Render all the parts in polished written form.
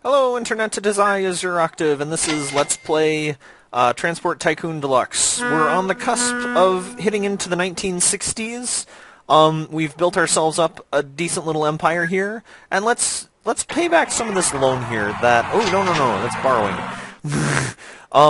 Hello, Internet to Desire is your Octave, and this is Let's Play Transport Tycoon Deluxe. We're on the cusp of hitting into the 1960s. We've built ourselves up a decent little empire here, and let's pay back some of this loan here that... Oh, no, that's borrowing.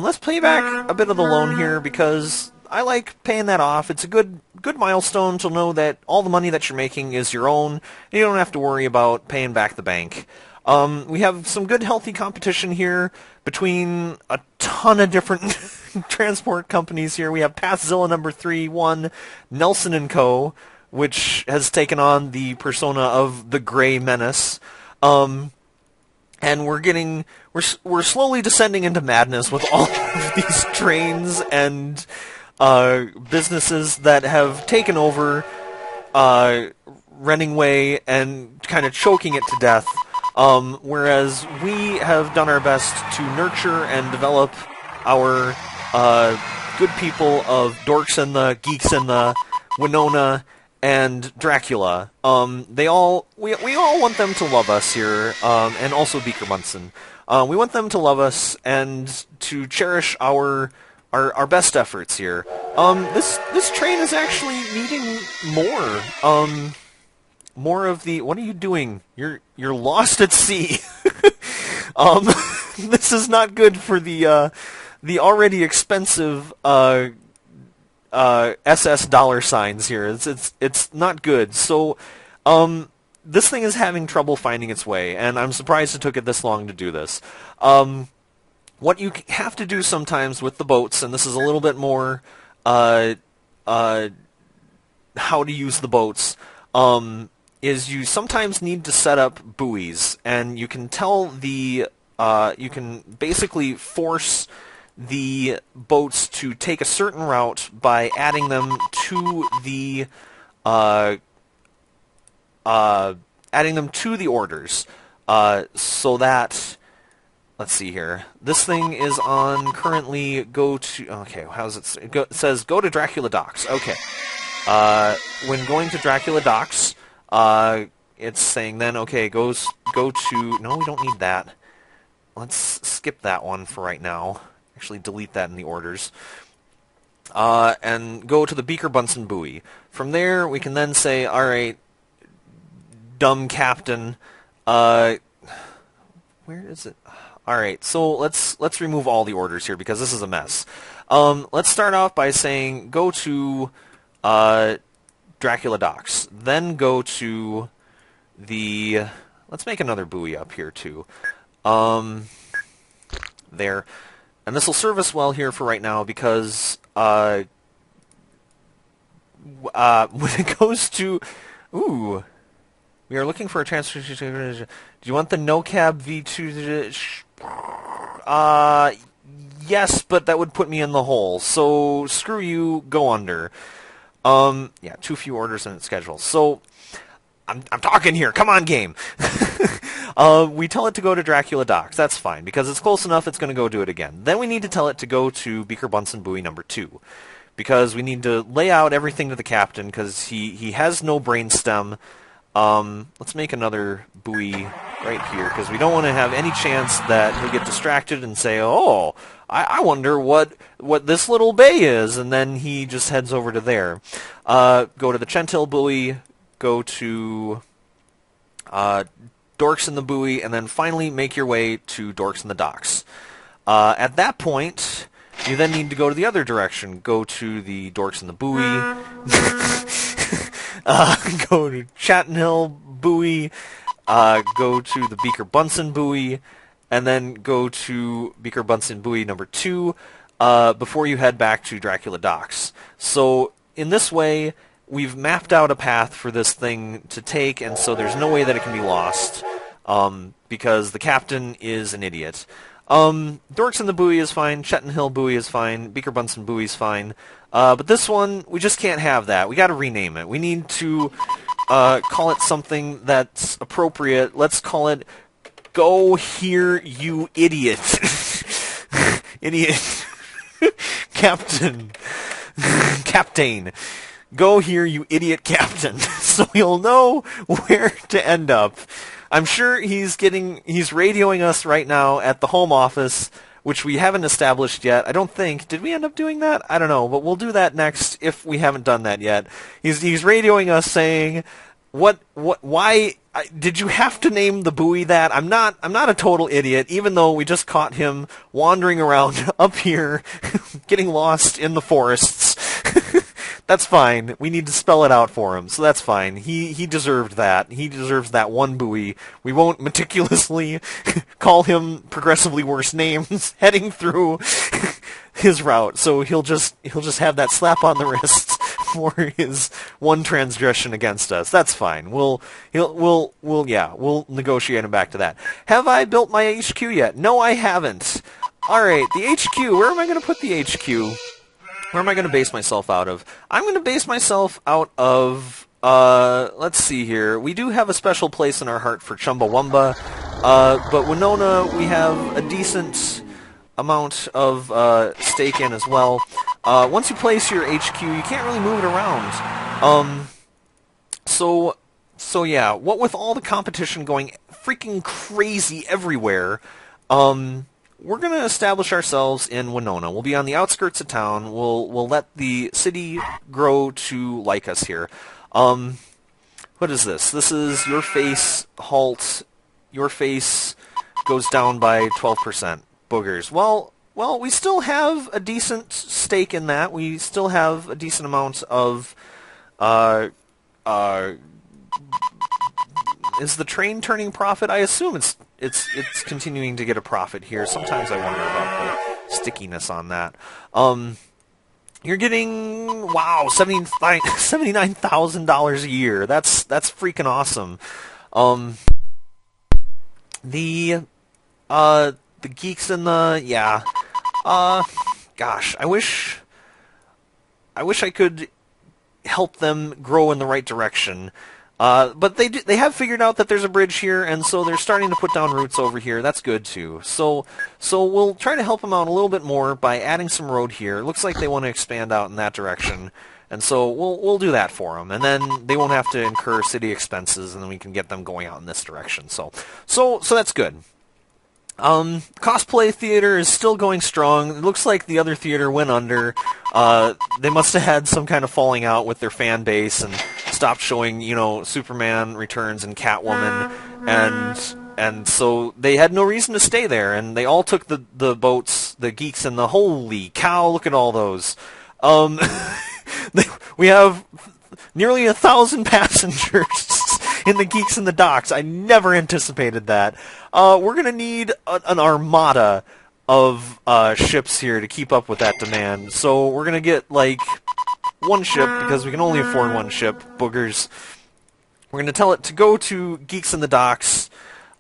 Let's pay back a bit of the loan here, because I like paying that off. It's a good milestone to know that all the money that you're making is your own, and you don't have to worry about paying back the bank. We have some good, healthy competition here between a ton of different transport companies here. We have Pathzilla number 3, Nelson & Co., which has taken on the persona of the Gray Menace. And we're slowly descending into madness with all of these trains and businesses that have taken over Renningway and kind of choking it to death. Whereas we have done our best to nurture and develop our good people of Dorks and the Geeks and the Winona and Dracula. We all want them to love us here, and also Beaker Munson. We want them to love us and to cherish our best efforts here. This train is actually needing more of the... What are you doing? You're lost at sea. This is not good for the already expensive SS dollar signs here. It's not good. So this thing is having trouble finding its way, and I'm surprised it took it this long to do this. What you have to do sometimes with the boats, and this is a little bit more how to use the boats, is you sometimes need to set up buoys, and you can tell the you can basically force the boats to take a certain route by adding them to the orders, so that, let's see here. This thing is on currently go to... Okay, how's it... It says go to Dracula Docks. Okay. When going to Dracula Docks, it's saying then, okay, go to... No, we don't need that. Let's skip that one for right now. Actually, delete that in the orders. And go to the Beaker Bunsen buoy. From there, we can then say, alright, dumb captain, where is it? Alright, so let's remove all the orders here, because this is a mess. Let's start off by saying, go to Dracula Docks. Then go to the... Let's make another buoy up here, too. There. And this will serve us well here for right now, because when it goes to... Ooh. We are looking for a transfer... Do you want the no-cab V2... Yes, but that would put me in the hole. So, screw you, go under. Yeah, too few orders in its schedule. So, I'm talking here. Come on, game. We tell it to go to Dracula Docks. That's fine, because it's close enough, it's going to go do it again. Then we need to tell it to go to Beaker Bunsen buoy number 2, because we need to lay out everything to the captain, because he has no brain stem. Let's make another buoy right here, because we don't want to have any chance that he'll get distracted and say, oh, I wonder what this little bay is, and then he just heads over to there. Go to the Chentil buoy, go to Dorks in the buoy, and then finally make your way to Dorks in the Docks. At that point, you then need to go to the other direction. Go to the Dorks in the buoy, go to Chatton Hill buoy, go to the Beaker Bunsen buoy, and then go to Beaker Bunsen buoy number 2 before you head back to Dracula Docks. So in this way, we've mapped out a path for this thing to take, and so there's no way that it can be lost, because the captain is an idiot. Dorks in the buoy is fine, Chetton Hill buoy is fine, Beaker Bunsen buoy is fine, but this one, we just can't have that. We gotta rename it. We need to call it something that's appropriate. Let's call it Go Here, You Idiot. Idiot. Captain. Captain. Go here, you idiot captain. So you'll know where to end up. I'm sure he's radioing us right now at the home office, which we haven't established yet. I don't think. Did we end up doing that? I don't know, but we'll do that next if we haven't done that yet. He's radioing us saying, why did you have to name the buoy that? I'm not a total idiot, even though we just caught him wandering around up here, getting lost in the forests. That's fine. We need to spell it out for him, so that's fine. He deserved that. He deserves that one buoy. We won't meticulously call him progressively worse names heading through his route. So he'll just have that slap on the wrist for his one transgression against us. That's fine. We'll negotiate him back to that. Have I built my HQ yet? No, I haven't. All right, the HQ. Where am I going to put the HQ? Where am I going to base myself out of? I'm going to base myself out of, let's see here. We do have a special place in our heart for Chumbawamba, but Winona we have a decent amount of stake in as well. Once you place your HQ, you can't really move it around. So yeah, what with all the competition going freaking crazy everywhere, we're going to establish ourselves in Winona. We'll be on the outskirts of town. We'll let the city grow to like us here. What is this? This is your face halt. Your face goes down by 12%. Boogers. Well, we still have a decent stake in that. We still have a decent amount of is the train turning profit? I assume it's continuing to get a profit here. Sometimes I wonder about the stickiness on that. You're getting, wow, $79,000 a year. That's freaking awesome. The geeks and the, yeah. Gosh, I wish I could help them grow in the right direction. But they have figured out that there's a bridge here, and so they're starting to put down roots over here. That's good too. So we'll try to help them out a little bit more by adding some road here. It looks like they want to expand out in that direction, and so we'll do that for them. And then they won't have to incur city expenses, and then we can get them going out in this direction. So that's good. Cosplay theater is still going strong. It looks like the other theater went under. They must have had some kind of falling out with their fan base and stopped showing, Superman Returns and Catwoman, and so they had no reason to stay there, and they all took the boats, the geeks, and the holy cow, look at all those. We have nearly 1,000 passengers in the Geeks and the Docks. I never anticipated that. We're going to need an armada of ships here to keep up with that demand. So we're going to get, one ship, because we can only afford one ship. Boogers. We're going to tell it to go to Geeks and the Docks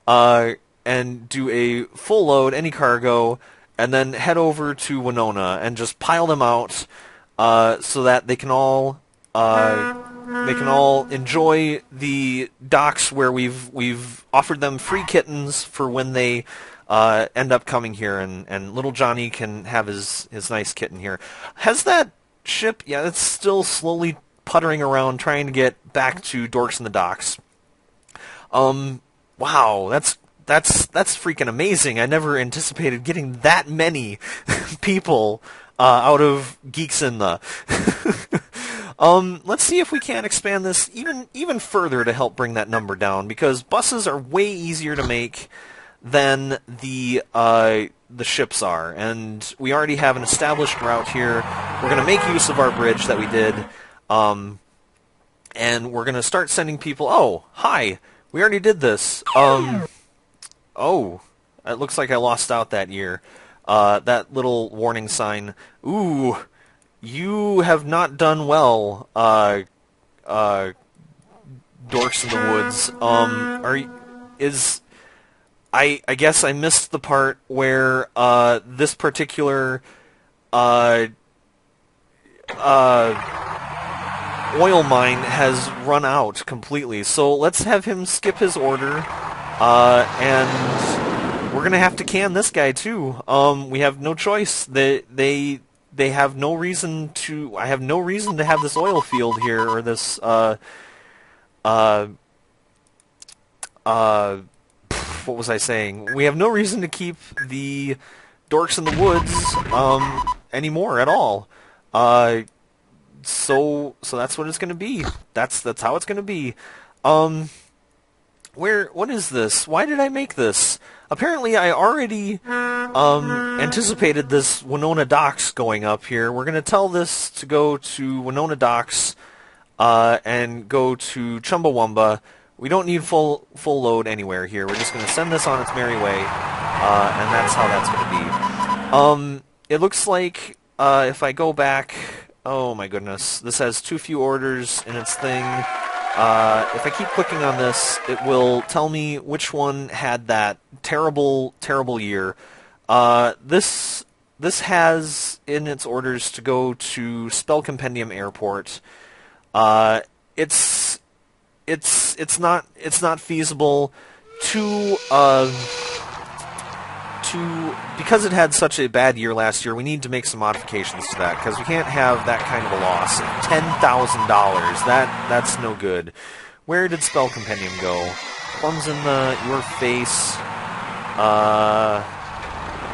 and do a full load, any cargo, and then head over to Winona and just pile them out so that they can all enjoy the docks where we've offered them free kittens for when they end up coming here, and little Johnny can have his nice kitten here. Has that ship? Yeah, it's still slowly puttering around trying to get back to Dorks in the Docks. Wow, that's freaking amazing. I never anticipated getting that many people out of Geeks in the. Let's see if we can expand this even further to help bring that number down, because buses are way easier to make than the ships are, and we already have an established route here. We're going to make use of our bridge that we did, and we're going to start sending people. Oh, hi! We already did this. Oh, it looks like I lost out that year. That little warning sign. Ooh. You have not done well, Dorks in the Woods. I guess I missed the part where this particular oil mine has run out completely. So let's have him skip his order, and we're gonna have to can this guy too. We have no choice. They have no reason to. I have no reason to have this oil field here, or this what was I saying? We have no reason to keep the Dorks in the Woods anymore at all. So that's what it's going to be. That's how it's going to be. What is this? Why did I make this? Apparently I already anticipated this Winona Docks going up here. We're going to tell this to go to Winona Docks and go to Chumbawamba. We don't need full load anywhere here. We're just going to send this on its merry way, and that's how that's going to be. It looks like if I go back, oh my goodness, this has too few orders in its thing. If I keep clicking on this, it will tell me which one had that terrible, terrible year. This has in its orders to go to Spell Compendium Airport. It's not feasible to because it had such a bad year last year. We need to make some modifications to that because we can't have that kind of a loss. $10,000. That's no good. Where did Spell Compendium go? Plums in your face.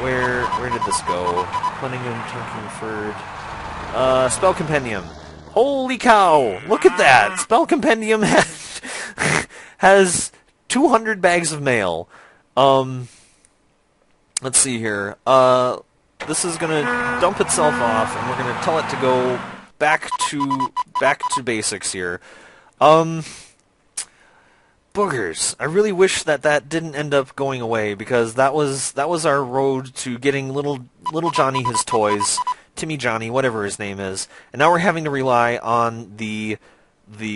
Where did this go? Cunningham, Tunkinford. Spell Compendium. Holy cow! Look at that! Spell Compendium has 200 bags of mail. Let's see here. This is gonna dump itself off, and we're gonna tell it to go back to basics here. Boogers. I really wish that didn't end up going away because that was our road to getting little Johnny his toys, Timmy Johnny, whatever his name is, and now we're having to rely on the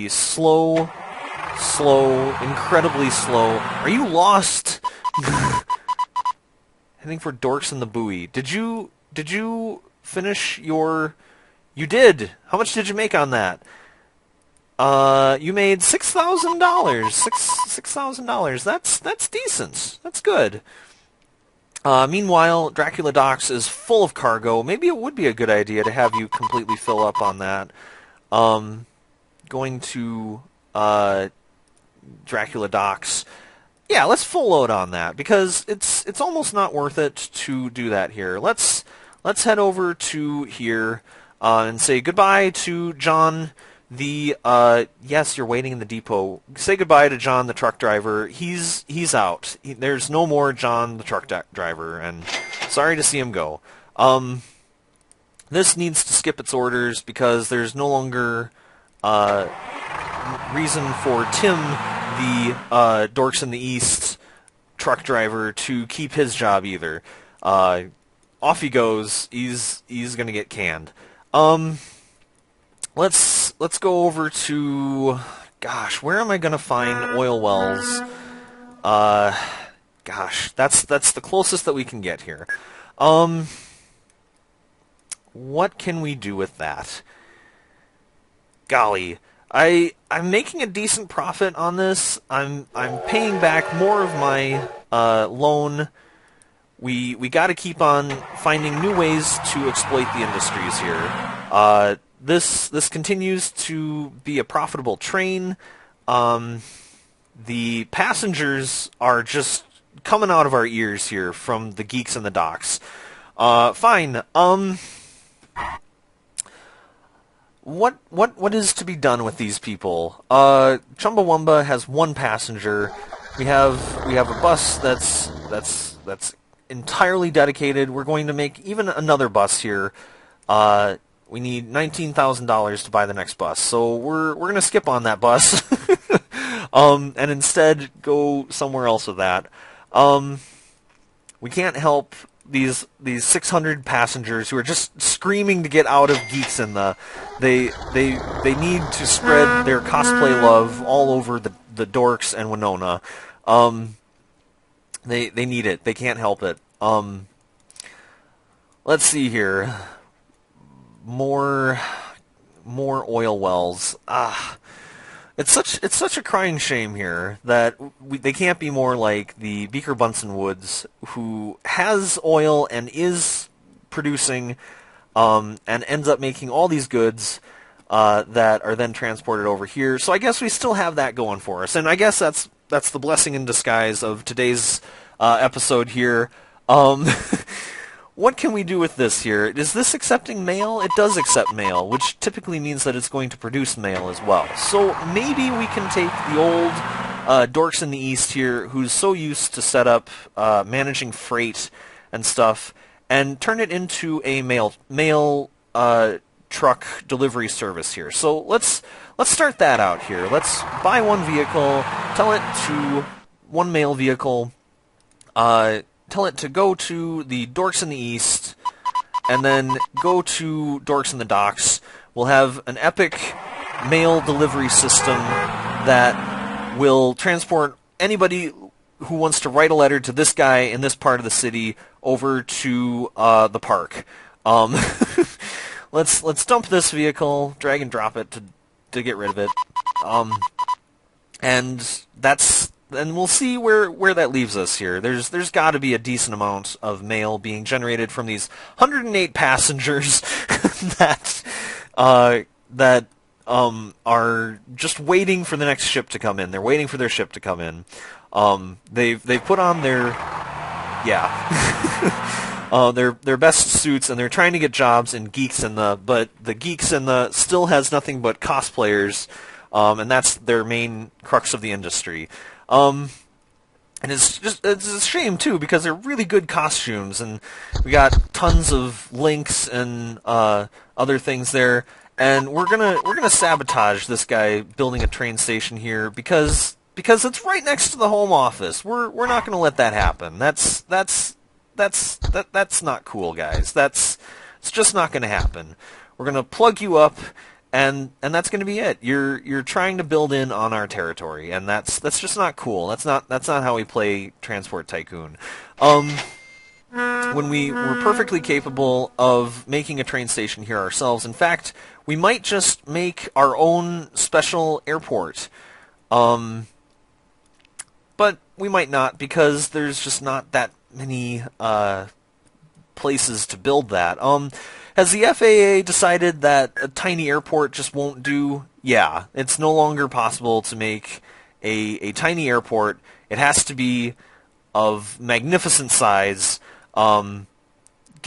slow, incredibly slow. Are you lost? Heading for Dorks in the Buoy. Did you finish your? You did. How much did you make on that? You made $6,000. $6,000. That's decent. That's good. Meanwhile, Dracula Docks is full of cargo. Maybe it would be a good idea to have you completely fill up on that. Going to Dracula Docks. Yeah, let's full load on that because it's almost not worth it to do that here. Let's head over to here and say goodbye to John the yes, you're waiting in the depot. Say goodbye to John the truck driver. He's out. There's no more John the truck driver, and sorry to see him go. This needs to skip its orders because there's no longer reason for Tim, the Dorks in the East truck driver, to keep his job either. Off he goes. He's gonna get canned. Let's go over to, gosh, where am I gonna find oil wells? Gosh, that's the closest that we can get here. What can we do with that? Golly. I'm making a decent profit on this. I'm paying back more of my loan. We got to keep on finding new ways to exploit the industries here. This continues to be a profitable train. The passengers are just coming out of our ears here from the Geeks and the Docks. Fine. What is to be done with these people? Chumbawamba has one passenger. We have a bus that's entirely dedicated. We're going to make even another bus here. We need $19,000 to buy the next bus, so we're gonna skip on that bus, and instead go somewhere else with that. We can't help these 600 passengers who are just screaming to get out of Geeks and they need to spread their cosplay love all over the Dorks and Winona. They need it. They can't help it. Let's see here. More oil wells. It's such a crying shame here that they can't be more like the Beaker Bunsen Woods, who has oil and is producing, and ends up making all these goods that are then transported over here. So I guess we still have that going for us, and I guess that's the blessing in disguise of today's episode here. What can we do with this here? Is this accepting mail? It does accept mail, which typically means that it's going to produce mail as well. So maybe we can take the old Dorks in the East here, who's so used to set up managing freight and stuff, and turn it into a mail truck delivery service here. So let's start that out here. Let's buy one vehicle, tell it to one mail vehicle, tell it to go to the Dorks in the East, and then go to Dorks in the Docks. We'll have an epic mail delivery system that will transport anybody who wants to write a letter to this guy in this part of the city over to the park. Let's dump this vehicle, drag and drop it to get rid of it, and we'll see where that leaves us here. There's got to be a decent amount of mail being generated from these 108 passengers that are just waiting for the next ship to come in. They're waiting for their ship to come in. They've put on their their best suits, and they're trying to get jobs in Geeks but the Geeks still has nothing but cosplayers, and that's their main crux of the industry. And it's a shame too, because they're really good costumes, and we got tons of links and other things there. And we're gonna sabotage this guy building a train station here because it's right next to the home office. We're not gonna let that happen. That's not cool, guys. It's just not gonna happen. We're gonna plug you up, and that's gonna be it. You're trying to build in on our territory, and that's just not cool. That's not how we play Transport Tycoon. When we're perfectly capable of making a train station here ourselves. In fact, we might just make our own special airport. But we might not, because there's just not that many places to build that. Has the FAA decided that a tiny airport just won't do? Yeah, it's no longer possible to make a tiny airport. It has to be of magnificent size. Can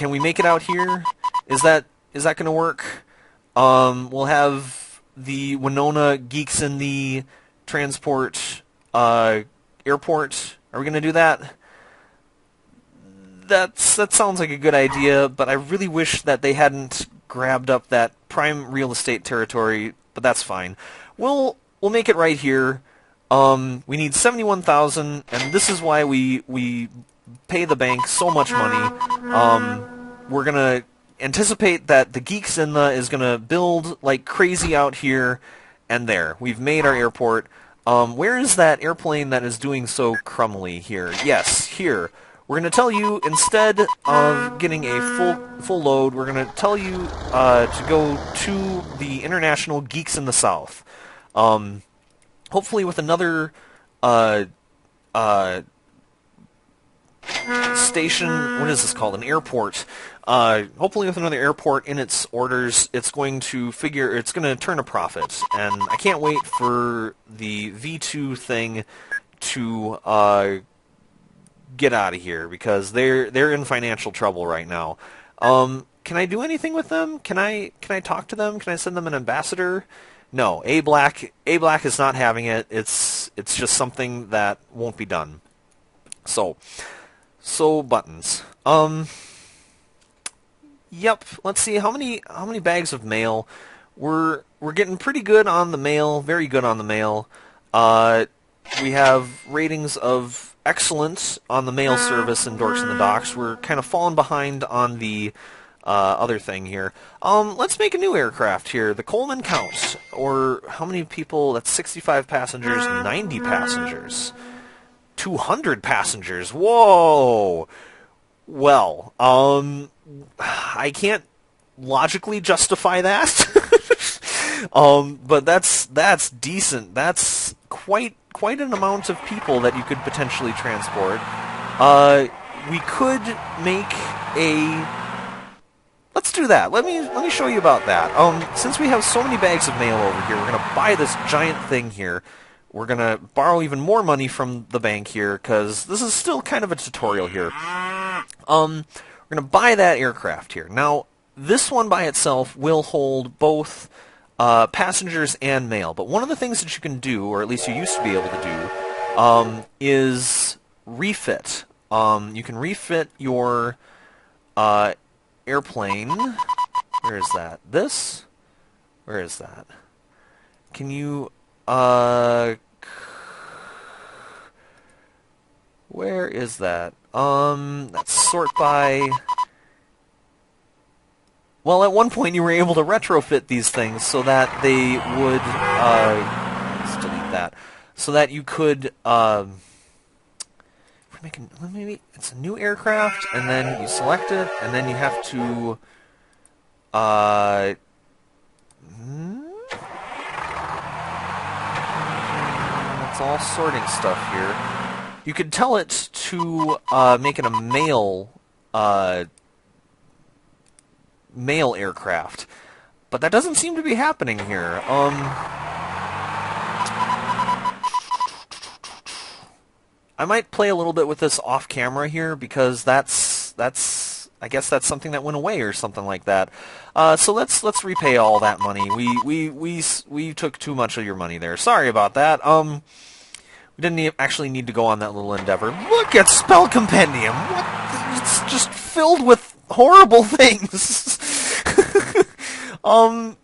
we make it out here? Is that going to work? We'll have the Winona Geeks in the Transport airport. Are we going to do that? That sounds like a good idea, but I really wish that they hadn't grabbed up that prime real estate territory, but that's fine. We'll make it right here. We need 71,000, and this is why we pay the bank so much money. We're gonna anticipate that the Geeks is gonna build like crazy out here, and there. We've made our airport. Where is that airplane that is doing so crumbly here? Yes, here. We're going to tell you, instead of getting a full load, we're going to tell you to go to the International Geeks in the South. Hopefully with another station, what is this called? An airport. Hopefully with another airport in its orders, it's going to turn a profit. And I can't wait for the V2 thing to get out of here, because they're in financial trouble right now. Can I do anything with them? Can I talk to them? Can I send them an ambassador? No, A Black is not having it. It's just something that won't be done. So buttons. Yep. Let's see how many bags of mail. We're getting pretty good on the mail. Very good on the mail. We have ratings of excellent on the mail service in Dorks in the Docks. We're kind of falling behind on the other thing here. Let's make a new aircraft here. The Coleman Count. Or how many people? That's 65 passengers, 90 passengers, 200 passengers. Whoa! Well, I can't logically justify that. But that's decent. That's quite an amount of people that you could potentially transport. We could make a... Let's do that. Let me show you about that. Since we have so many bags of mail over here, we're going to buy this giant thing here. We're going to borrow even more money from the bank here, because this is still kind of a tutorial here. We're going to buy that aircraft here. Now, this one by itself will hold both passengers and mail, but one of the things that you can do, or at least you used to be able to do, is refit. You can refit your airplane. Where is that? This? Where is that? Can you... where is that? That's sort by... Well, at one point you were able to retrofit these things so that they would... let's delete that. So that you could... maybe it's a new aircraft, and then you select it, and then you have to... It's all sorting stuff here. You could tell it to make it a mail aircraft, but that doesn't seem to be happening here. I might play a little bit with this off camera here, because that's I guess that's something that went away or something like that. So let's repay all that money. We took too much of your money there. Sorry about that. We didn't actually need to go on that little endeavor. Look at Spell Compendium. What? It's just filled with horrible things. I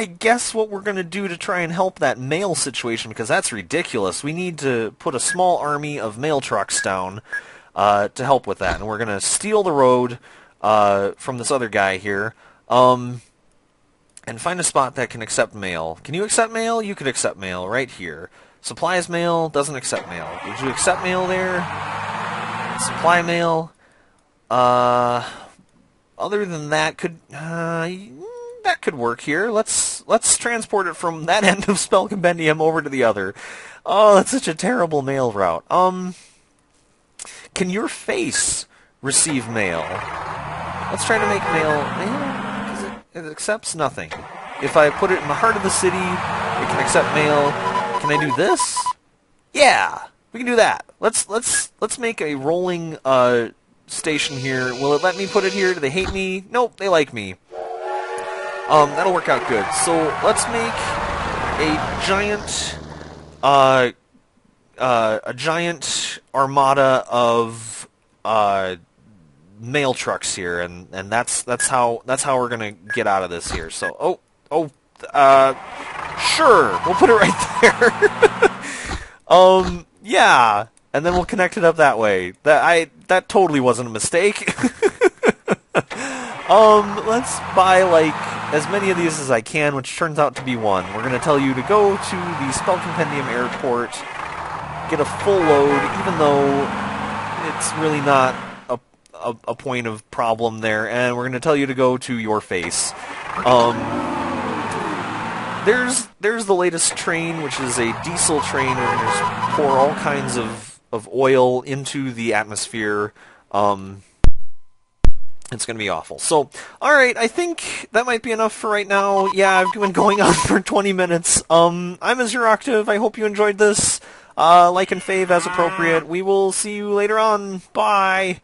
guess what we're going to do to try and help that mail situation, because that's ridiculous, we need to put a small army of mail trucks down to help with that. And we're going to steal the road from this other guy here and find a spot that can accept mail. Can you accept mail? You could accept mail right here. Supplies mail doesn't accept mail. Would you accept mail there? Supply mail. Other than that, that could work here. Let's transport it from that end of Spell Compendium over to the other. Oh, that's such a terrible mail route. Can your face receive mail? Let's try to make mail. Because it accepts nothing. If I put it in the heart of the city, it can accept mail. Can I do this? Yeah, we can do that. Let's make a rolling station here. Will it let me put it here? Do they hate me? Nope, they like me. That'll work out good. So let's make a giant armada of mail trucks here, and that's how we're gonna get out of this here. So sure, we'll put it right there. Yeah, and then we'll connect it up that way. That totally wasn't a mistake. Let's buy like as many of these as I can, which turns out to be one. We're gonna tell you to go to the Spell Compendium Airport, get a full load, even though it's really not a point of problem there, and we're going to tell you to go to your face. There's the latest train, which is a diesel train. We're going to just pour all kinds of oil into the atmosphere. It's going to be awful. So, alright, I think that might be enough for right now. Yeah, I've been going on for 20 minutes. I'm Azure Octave. I hope you enjoyed this. Like and fave as appropriate. We will see you later on. Bye!